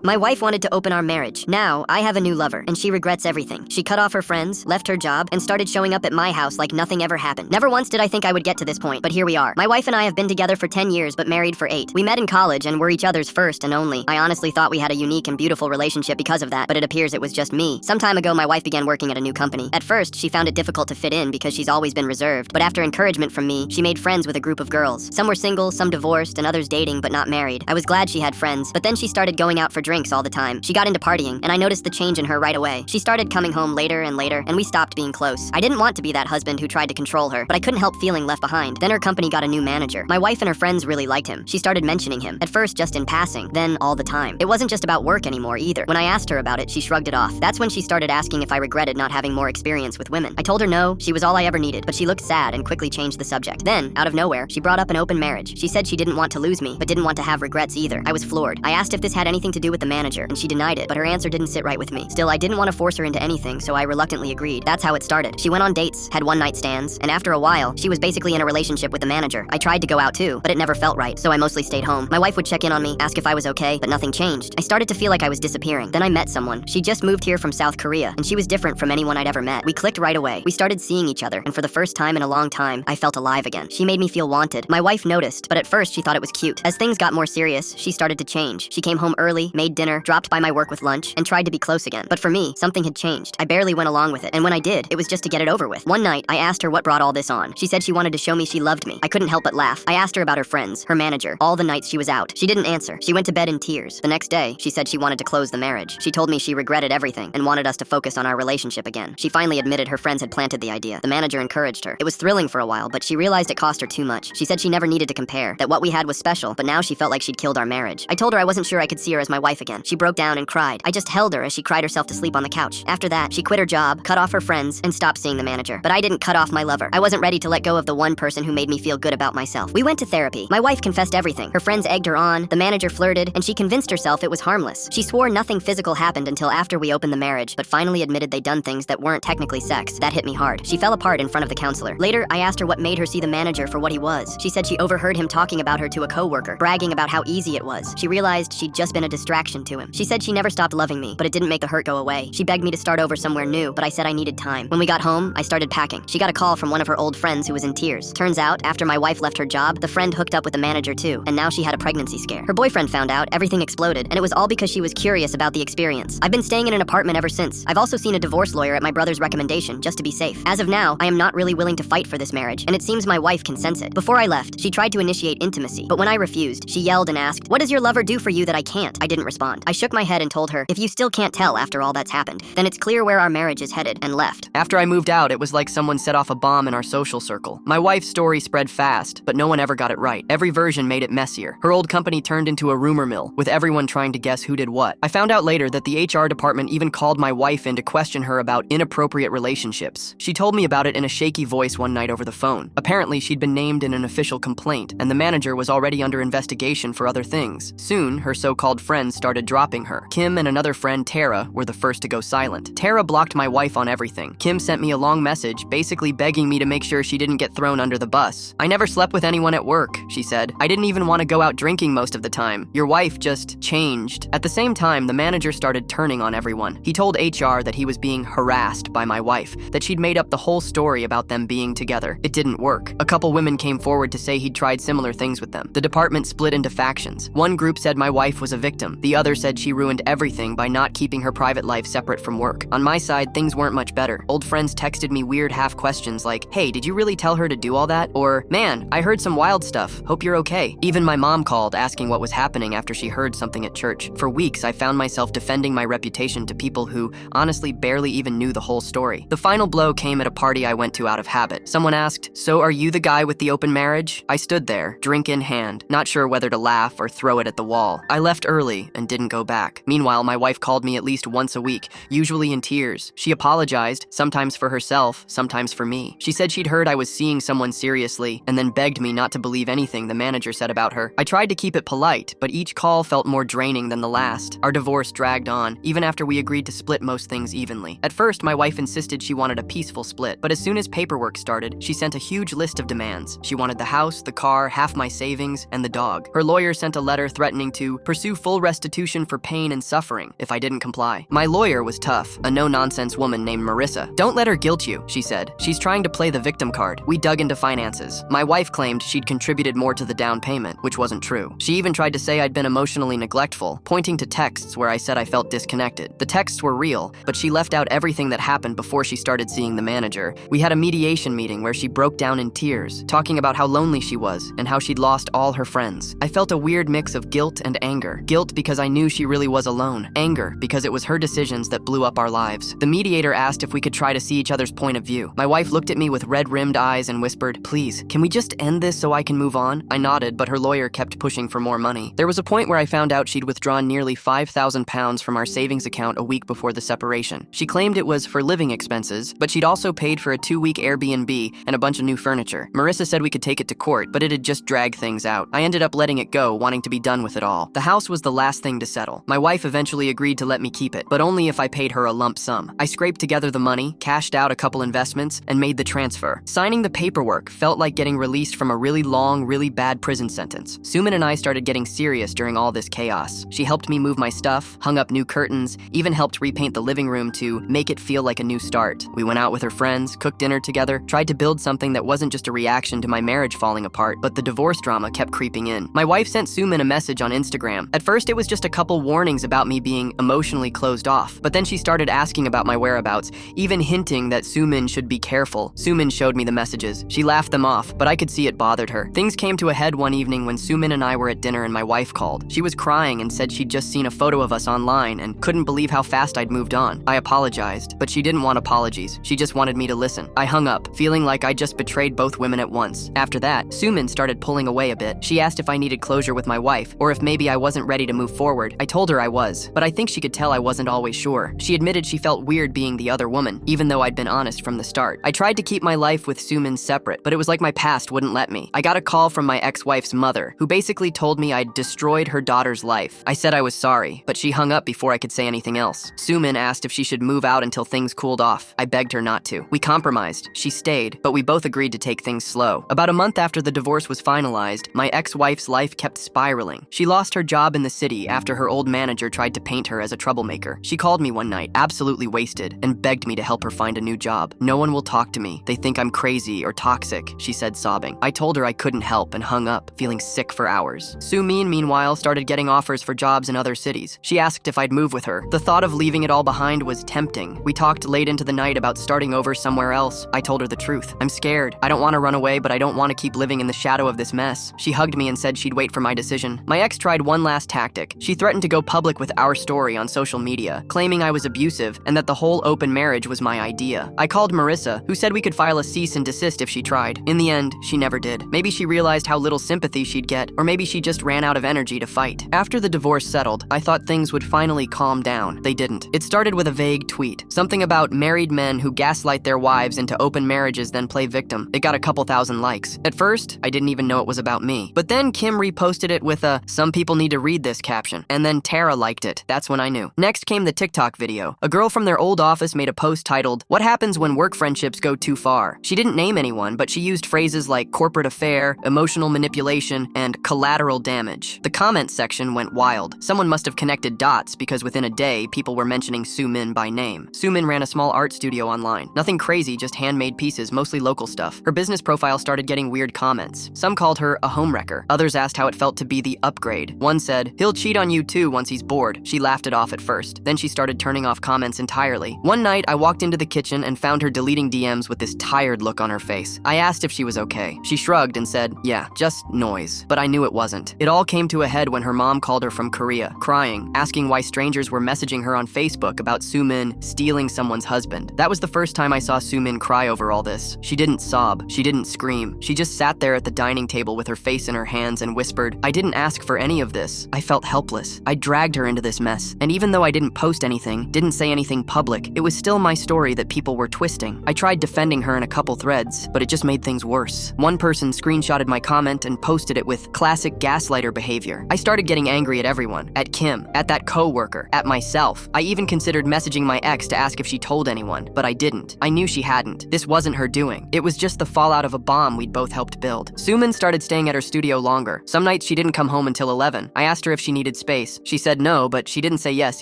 My wife wanted to open our marriage. Now, I have a new lover, and she regrets everything. She cut off her friends, left her job, and started showing up at my house like nothing ever happened. Never once did I think I would get to this point, but here we are. My wife and I have been together for 10 years, but married for 8. We met in college and were each other's first and only. I honestly thought we had a unique and beautiful relationship because of that, but it appears it was just me. Some time ago, my wife began working at a new company. At first, she found it difficult to fit in because she's always been reserved, but after encouragement from me, she made friends with a group of girls. Some were single, some divorced, and others dating but not married. I was glad she had friends, but then she started going out for drinks all the time. She got into partying, and I noticed the change in her right away. She started coming home later and later, and we stopped being close. I didn't want to be that husband who tried to control her, but I couldn't help feeling left behind. Then her company got a new manager. My wife and her friends really liked him. She started mentioning him, at first just in passing, then all the time. It wasn't just about work anymore either. When I asked her about it, she shrugged it off. That's when she started asking if I regretted not having more experience with women. I told her no, she was all I ever needed, but she looked sad and quickly changed the subject. Then, out of nowhere, she brought up an open marriage. She said she didn't want to lose me, but didn't want to have regrets either. I was floored. I asked if this had anything to do with the manager, and she denied it, but her answer didn't sit right with me. Still, I didn't want to force her into anything, so I reluctantly agreed. That's how it started. She went on dates, had one-night stands, and after a while, she was basically in a relationship with the manager. I tried to go out too, but it never felt right, so I mostly stayed home. My wife would check in on me, ask if I was okay, but nothing changed. I started to feel like I was disappearing. Then I met someone. She just moved here from South Korea, and she was different from anyone I'd ever met. We clicked right away. We started seeing each other, and for the first time in a long time, I felt alive again. She made me feel wanted. My wife noticed, but at first she thought it was cute. As things got more serious, she started to change. She came home early, made dinner, dropped by my work with lunch, and tried to be close again. But for me, something had changed. I barely went along with it, and when I did, it was just to get it over with. One night, I asked her what brought all this on. She said she wanted to show me she loved me. I couldn't help but laugh. I asked her about her friends, her manager, all the nights she was out. She didn't answer. She went to bed in tears. The next day, she said she wanted to close the marriage. She told me she regretted everything and wanted us to focus on our relationship again. She finally admitted her friends had planted the idea. The manager encouraged her. It was thrilling for a while, but she realized it cost her too much. She said she never needed to compare, that what we had was special, but now she felt like she'd killed our marriage. I told her I wasn't sure I could see her as my wife again. She broke down and cried. I just held her as she cried herself to sleep on the couch. After that, she quit her job, cut off her friends, and stopped seeing the manager. But I didn't cut off my lover. I wasn't ready to let go of the one person who made me feel good about myself. We went to therapy. My wife confessed everything. Her friends egged her on, the manager flirted, and she convinced herself it was harmless. She swore nothing physical happened until after we opened the marriage, but finally admitted they'd done things that weren't technically sex. That hit me hard. She fell apart in front of the counselor. Later, I asked her what made her see the manager for what he was. She said she overheard him talking about her to a coworker, bragging about how easy it was. She realized she'd just been a distraction to him. She said she never stopped loving me, but it didn't make the hurt go away. She begged me to start over somewhere new, but I said I needed time. When we got home, I started packing. She got a call from one of her old friends who was in tears. Turns out, after my wife left her job, the friend hooked up with the manager too, and now she had a pregnancy scare. Her boyfriend found out, everything exploded, and it was all because she was curious about the experience. I've been staying in an apartment ever since. I've also seen a divorce lawyer at my brother's recommendation, just to be safe. As of now, I am not really willing to fight for this marriage, and it seems my wife can sense it. Before I left, she tried to initiate intimacy, but when I refused, she yelled and asked, "What does your lover do for you that I can't?" I didn't respond. I shook my head and told her, "If you still can't tell after all that's happened, then it's clear where our marriage is headed," and left. After I moved out, it was like someone set off a bomb in our social circle. My wife's story spread fast, but no one ever got it right. Every version made it messier. Her old company turned into a rumor mill, with everyone trying to guess who did what. I found out later that the HR department even called my wife in to question her about inappropriate relationships. She told me about it in a shaky voice one night over the phone. Apparently, she'd been named in an official complaint, and the manager was already under investigation for other things. Soon, her so-called friends started dropping her. Kim and another friend, Tara, were the first to go silent. Tara blocked my wife on everything. Kim sent me a long message, basically begging me to make sure she didn't get thrown under the bus. "I never slept with anyone at work," she said. "I didn't even want to go out drinking most of the time. Your wife just changed." At the same time, the manager started turning on everyone. He told HR that he was being harassed by my wife, that she'd made up the whole story about them being together. It didn't work. A couple women came forward to say he'd tried similar things with them. The department split into factions. One group said my wife was a victim. The other said she ruined everything by not keeping her private life separate from work. On my side, things weren't much better. Old friends texted me weird half questions like, "Hey, did you really tell her to do all that?" Or, "Man, I heard some wild stuff. Hope you're okay." Even my mom called asking what was happening after she heard something at church. For weeks, I found myself defending my reputation to people who honestly barely even knew the whole story. The final blow came at a party I went to out of habit. Someone asked, "So are you the guy with the open marriage?" I stood there, drink in hand, not sure whether to laugh or throw it at the wall. I left early and didn't go back. Meanwhile, my wife called me at least once a week, usually in tears. She apologized, sometimes for herself, sometimes for me. She said she'd heard I was seeing someone seriously, and then begged me not to believe anything the manager said about her. I tried to keep it polite, but each call felt more draining than the last. Our divorce dragged on, even after we agreed to split most things evenly. At first, my wife insisted she wanted a peaceful split, but as soon as paperwork started, she sent a huge list of demands. She wanted the house, the car, half my savings, and the dog. Her lawyer sent a letter threatening to pursue full restitution substitution for pain and suffering if I didn't comply. My lawyer was tough, a no-nonsense woman named Marissa. "Don't let her guilt you," she said. "She's trying to play the victim card." We dug into finances. My wife claimed she'd contributed more to the down payment, which wasn't true. She even tried to say I'd been emotionally neglectful, pointing to texts where I said I felt disconnected. The texts were real, but she left out everything that happened before she started seeing the manager. We had a mediation meeting where she broke down in tears, talking about how lonely she was and how she'd lost all her friends. I felt a weird mix of guilt and anger. Guilt because I knew she really was alone. Anger because it was her decisions that blew up our lives. The mediator asked if we could try to see each other's point of view. My wife looked at me with red-rimmed eyes and whispered, "Please, can we just end this so I can move on?" I nodded, but her lawyer kept pushing for more money. There was a point where I found out she'd withdrawn nearly £5,000 from our savings account a week before the separation. She claimed it was for living expenses, but she'd also paid for a 2-week Airbnb and a bunch of new furniture. Marissa said we could take it to court, but it'd just drag things out. I ended up letting it go, wanting to be done with it all. The house was the last thing to settle. My wife eventually agreed to let me keep it, but only if I paid her a lump sum. I scraped together the money, cashed out a couple investments, and made the transfer. Signing the paperwork felt like getting released from a really long, really bad prison sentence. Suman and I started getting serious during all this chaos. She helped me move my stuff, hung up new curtains, even helped repaint the living room to make it feel like a new start. We went out with her friends, cooked dinner together, tried to build something that wasn't just a reaction to my marriage falling apart, but the divorce drama kept creeping in. My wife sent Suman a message on Instagram. At first, it was just a couple warnings about me being emotionally closed off, but then she started asking about my whereabouts, even hinting that Suman should be careful. Suman showed me the messages. She laughed them off, but I could see it bothered her. Things came to a head one evening when Suman and I were at dinner and my wife called. She was crying and said she'd just seen a photo of us online and couldn't believe how fast I'd moved on. I apologized, but she didn't want apologies. She just wanted me to listen. I hung up, feeling like I just betrayed both women at once. After that, Suman started pulling away a bit. She asked if I needed closure with my wife, or if maybe I wasn't ready to move forward. I told her I was, but I think she could tell I wasn't always sure. She admitted she felt weird being the other woman, even though I'd been honest from the start. I tried to keep my life with Suman separate, but it was like my past wouldn't let me. I got a call from my ex-wife's mother, who basically told me I'd destroyed her daughter's life. I said I was sorry, but she hung up before I could say anything else. Suman asked if she should move out until things cooled off. I begged her not to. We compromised. She stayed, but we both agreed to take things slow. About a month after the divorce was finalized, my ex-wife's life kept spiraling. She lost her job in the city after her old manager tried to paint her as a troublemaker. She called me one night, absolutely wasted, and begged me to help her find a new job. "No one will talk to me. They think I'm crazy or toxic," she said, sobbing. I told her I couldn't help and hung up, feeling sick for hours. Sumin, meanwhile, started getting offers for jobs in other cities. She asked if I'd move with her. The thought of leaving it all behind was tempting. We talked late into the night about starting over somewhere else. I told her the truth. "I'm scared. I don't want to run away, but I don't want to keep living in the shadow of this mess." She hugged me and said she'd wait for my decision. My ex tried one last tactic. She threatened to go public with our story on social media, claiming I was abusive and that the whole open marriage was my idea. I called Marissa, who said we could file a cease and desist if she tried. In the end, she never did. Maybe she realized how little sympathy she'd get, or maybe she just ran out of energy to fight. After the divorce settled, I thought things would finally calm down. They didn't. It started with a vague tweet. Something about married men who gaslight their wives into open marriages then play victim. It got a couple thousand likes. At first, I didn't even know it was about me. But then Kim reposted it with a "some people need to read this" caption. And then Tara liked it. That's when I knew. Next came the TikTok video. A girl from their old office made a post titled, "What happens when work friendships go too far?" She didn't name anyone, but she used phrases like corporate affair, emotional manipulation, and collateral damage. The comment section went wild. Someone must have connected dots because within a day, people were mentioning Sumin by name. Sumin ran a small art studio online. Nothing crazy, just handmade pieces, mostly local stuff. Her business profile started getting weird comments. Some called her a homewrecker. Others asked how it felt to be the upgrade. One said, "He'll cheat on you too once he's bored." She laughed it off at first. Then she started turning off comments entirely. One night, I walked into the kitchen and found her deleting DMs with this tired look on her face. I asked if she was okay. She shrugged and said, "Yeah, just noise." But I knew it wasn't. It all came to a head when her mom called her from Korea, crying, asking why strangers were messaging her on Facebook about Sumin stealing someone's husband. That was the first time I saw Sumin cry over all this. She didn't sob. She didn't scream. She just sat there at the dining table with her face in her hands and whispered, "I didn't ask for any of this." I felt helpless. I dragged her into this mess. And even though I didn't post anything, didn't say anything public, it was still my story that people were twisting. I tried defending her in a couple threads, but it just made things worse. One person screenshotted my comment and posted it with classic gaslighter behavior. I started getting angry at everyone. At Kim, at that co-worker, at myself. I even considered messaging my ex to ask if she told anyone, but I didn't. I knew she hadn't. This wasn't her doing. It was just the fallout of a bomb we'd both helped build. Suman started staying at her studio longer. Some nights she didn't come home until 11. I asked her if she needed space. She said no, but she didn't say yes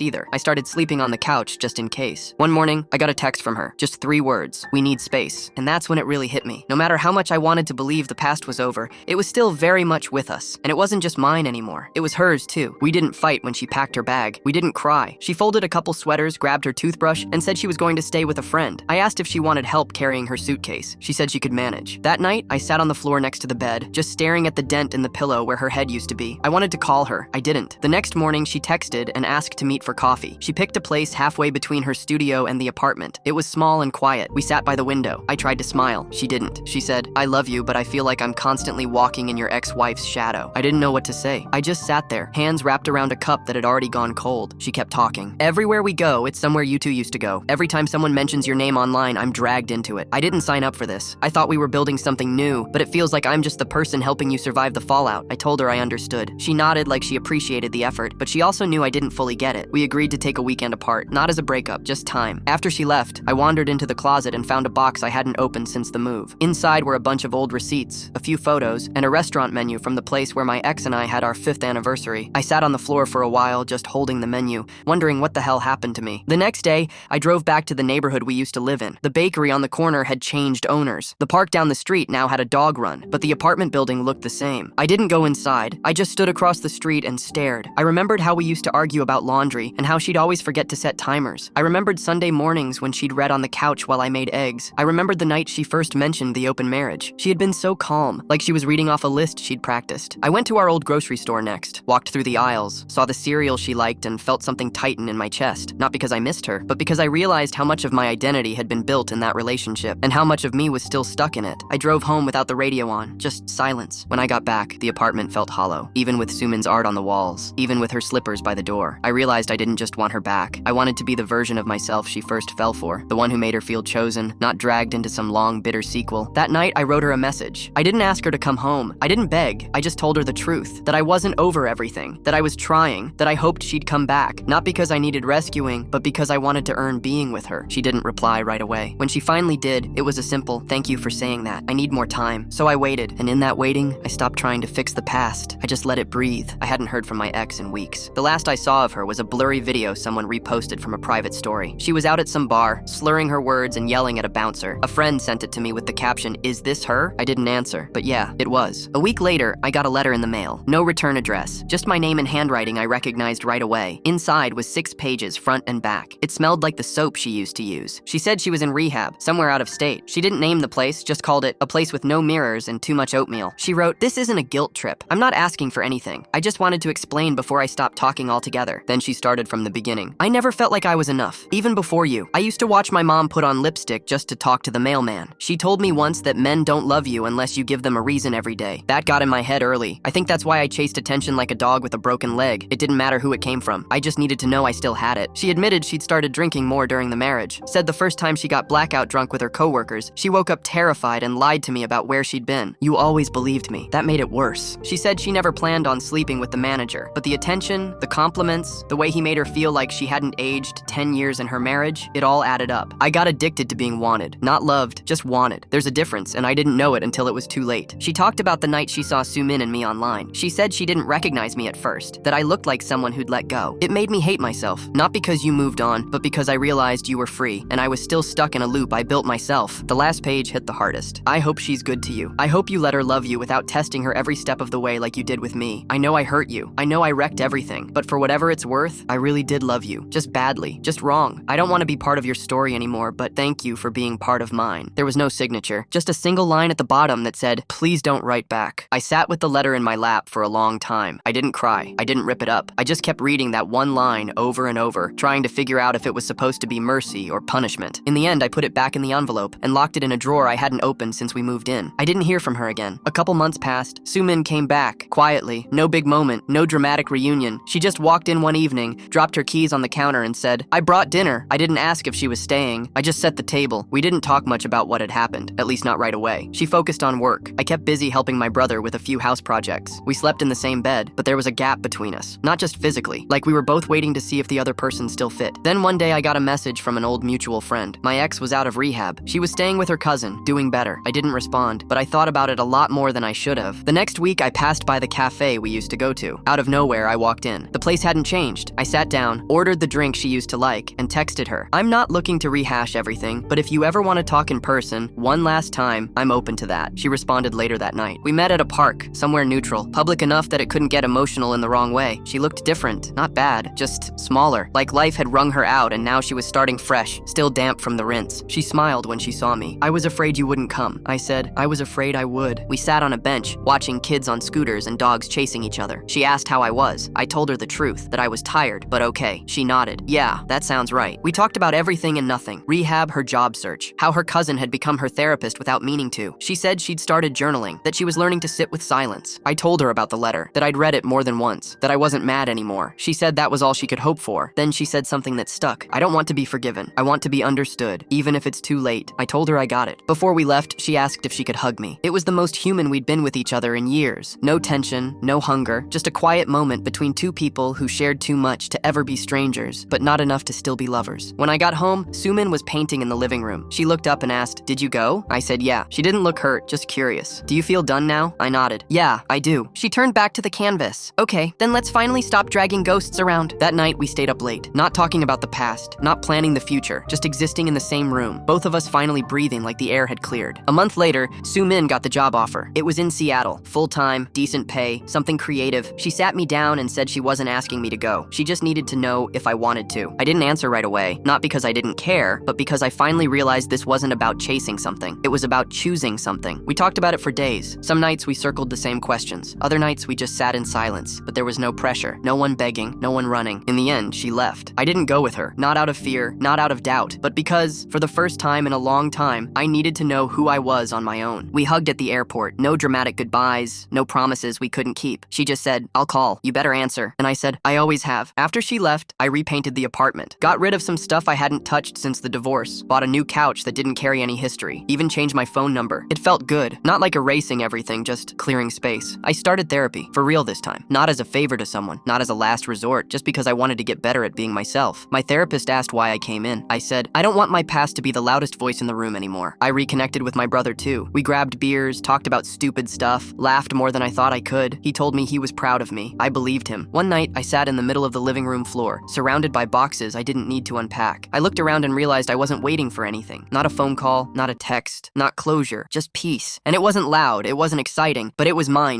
either. I started sleeping on the couch just in case. One morning, I got a text from her. Just 3 words. We need space. And that's when it really hit me. No matter how much I wanted to believe the past was over, it was still very much with us. And it wasn't just mine anymore. It was hers too. We didn't fight when she packed her bag. We didn't cry. She folded a couple sweaters, grabbed her toothbrush, and said she was going to stay with a friend. I asked if she wanted help carrying her suitcase. She said she could manage. That night, I sat on the floor next to the bed, just staring at the dent in the pillow where her head used to be. I wanted to call her. I didn't. The next morning, she texted and asked to meet for coffee. She picked a place halfway between her studio and the apartment. It was small and quiet. We sat by the window. I tried to smile. She didn't. She said, I love you, but I feel like I'm constantly walking in your ex-wife's shadow. I didn't know what to say. I just sat there, hands wrapped around a cup that had already gone cold. She kept talking. Everywhere we go, it's somewhere you two used to go. Every time someone mentions your name online, I'm dragged into it. I didn't sign up for this. I thought we were building something new, but it feels like I'm just the person helping you survive the fallout. I told her I understood. She nodded like she appreciated the effort, but she also knew I didn't fully get it. We agreed to take a weekend apart, not as a breakup, just time. After she left, I wandered into the closet and found a box I hadn't opened since the move. Inside were a bunch of old receipts, a few photos, and a restaurant menu from the place where my ex and I had our 5th anniversary. I sat on the floor for a while, just holding the menu, wondering what the hell happened to me. The next day, I drove back to the neighborhood we used to live in. The bakery on the corner had changed owners. The park down the street now had a dog run, but the apartment building looked the same. I didn't go inside. I just stood across the street and stared. I remembered how we used to argue about laundry and how she'd always forget to set timers. I remembered Sunday mornings when she'd read on the couch while I made eggs. I remembered the night she first mentioned the open marriage. She had been so calm, like she was reading off a list she'd practiced. I went to our old grocery store next, walked through the aisles, saw the cereal she liked, and felt something tighten in my chest. Not because I missed her, but because I realized how much of my identity had been built in that relationship, and how much of me was still stuck in it. I drove home without the radio on, just silence. When I got back, the apartment felt hollow, even with Sumin's art on the walls, even with her slippers by the door. I realized I didn't just want her back. I wanted to be the version of myself she first fell for, the one who made her feel chosen, not dragged into some long, bitter sequel. That night, I wrote her a message. I didn't ask her to come home. I didn't beg. I just told her the truth, that I wasn't over everything, that I was trying, that I hoped she'd come back, not because I needed rescuing, but because I wanted to earn being with her. She didn't reply right away. When she finally did, it was a simple, thank you for saying that. I need more time. So I waited, and in that waiting, I stopped trying to fix the past. I just let it breathe. I hadn't heard from my ex in weeks. The last I saw of her was a blurry video someone reposted from a private story. She was out at some bar, slurring her words and yelling at a bouncer. A friend sent it to me with the caption, "Is this her?" I didn't answer, but yeah, it was. A week later, I got a letter in the mail. No return address. Just my name and handwriting I recognized right away. Inside was 6 pages, front and back. It smelled like the soap she used to use. She said she was in rehab, somewhere out of state. She didn't name the place, just called it a place with no mirrors and too much oatmeal. She wrote, "This isn't a guilt trip. I'm not asking for anything. I just wanted to explain before I stopped talking altogether." Then she started from the beginning. "I never felt like I was enough, even before you. I used to watch my mom put on lipstick just to talk to the mailman. She told me once that men don't love you unless you give them a reason every day. That got in my head early. I think that's why I chased attention like a dog with a broken leg. It didn't matter who it came from. I just needed to know I still had it." She admitted she'd started drinking more during the marriage. Said the first time she got blackout drunk with her coworkers, she woke up terrified and lied to me about where she'd been. "You always believed me." That made it worse. She said she never planned on sleeping with the manager, but the attention, the compliments, the way he made her feel like she hadn't aged 10 years in her marriage, it all added up. I got addicted to being wanted. Not loved, just wanted. There's a difference, and I didn't know it until it was too late. She talked about the night she saw Sumin and me online. She said she didn't recognize me at first, that I looked like someone who'd let go. "It made me hate myself, not because you moved on, but because I realized you were free, and I was still stuck in a loop I built myself." The last page hit the hardest. "I hope she's good to you. I hope you let her love you without testing her every step of the way like you did with me. I know I hurt you. I know I wrecked everything, but for whatever it's worth, I really did love you. Just badly. Just wrong. I don't want to be part of your story anymore, but thank you for being part of mine." There was no signature, just a single line at the bottom that said, "Please don't write back." I sat with the letter in my lap for a long time. I didn't cry. I didn't rip it up. I just kept reading that one line over and over, trying to figure out if it was supposed to be mercy or punishment. In the end, I put it back in the envelope and locked it in a drawer I hadn't opened since we moved in. I didn't hear from her again. A couple months passed. Sumin came back, quietly. No big moment, no dramatic reunion. She just walked in one evening, dropped her keys on the counter and said, "I brought dinner." I didn't ask if she was staying. I just set the table. We didn't talk much about what had happened, at least not right away. She focused on work. I kept busy helping my brother with a few house projects. We slept in the same bed, but there was a gap between us. Not just physically, like we were both waiting to see if the other person still fit. Then one day I got a message from an old mutual friend. My ex was out of rehab. She was staying with her cousin, doing better. I didn't respond, but I thought about it a lot more than I should have. The next week I passed by the cafe we used to go to. Out of nowhere, nowhere, I walked in. The place hadn't changed. I sat down, ordered the drink she used to like, and texted her. I'm not looking to rehash everything, but if you ever want to talk in person, one last time, I'm open to that. She responded later that night. We met at a park, somewhere neutral, public enough that it couldn't get emotional in the wrong way. She looked different, not bad, just smaller, like life had wrung her out and now she was starting fresh, still damp from the rinse. She smiled when she saw me. I was afraid you wouldn't come. I said, I was afraid I would. We sat on a bench, watching kids on scooters and dogs chasing each other. She asked how I was. I told her the truth, that I was tired, but okay. She nodded. Yeah, that sounds right. We talked about everything and nothing. Rehab, her job search, how her cousin had become her therapist without meaning to. She said she'd started journaling, that she was learning to sit with silence. I told her about the letter, that I'd read it more than once, that I wasn't mad anymore. She said that was all she could hope for. Then she said something that stuck. I don't want to be forgiven. I want to be understood, even if it's too late. I told her I got it. Before we left, she asked if she could hug me. It was the most human we'd been with each other in years. No tension, no hunger, just a quiet moment between two people who shared too much to ever be strangers, but not enough to still be lovers. When I got home, Sumin was painting in the living room. She looked up and asked, did you go? I said, yeah. She didn't look hurt, just curious. Do you feel done now? I nodded. Yeah, I do. She turned back to the canvas. Okay, then let's finally stop dragging ghosts around. That night, we stayed up late, not talking about the past, not planning the future, just existing in the same room, both of us finally breathing like the air had cleared. A month later, Sumin got the job offer. It was in Seattle, full-time, decent pay, something creative. She sat me down and said she wasn't asking me to go. She just needed to know if I wanted to. I didn't answer right away, not because I didn't care, but because I finally realized this wasn't about chasing something. It was about choosing something. We talked about it for days. Some nights we circled the same questions. Other nights we just sat in silence, but there was no pressure, no one begging, no one running. In the end, she left. I didn't go with her, not out of fear, not out of doubt, but because, for the first time in a long time, I needed to know who I was on my own. We hugged at the airport, no dramatic goodbyes, no promises we couldn't keep. She just said, I'll call, you better answer. And I said, I always have. After she left, I repainted the apartment, got rid of some stuff I hadn't touched since the divorce, bought a new couch that didn't carry any history, even changed my phone number. It felt good, not like erasing everything, just clearing space. I started therapy, for real this time, not as a favor to someone, not as a last resort, just because I wanted to get better at being myself. My therapist asked why I came in. I said, I don't want my past to be the loudest voice in the room anymore. I reconnected with my brother too. We grabbed beers, talked about stupid stuff, laughed more than I thought I could. He told me he was proud of me. I believed him. One night, I sat in the middle of the living room floor, surrounded by boxes I didn't need to unpack. I looked around and realized I wasn't waiting for anything. Not a phone call, not a text, not closure, just peace. And it wasn't loud, it wasn't exciting, but it was mine.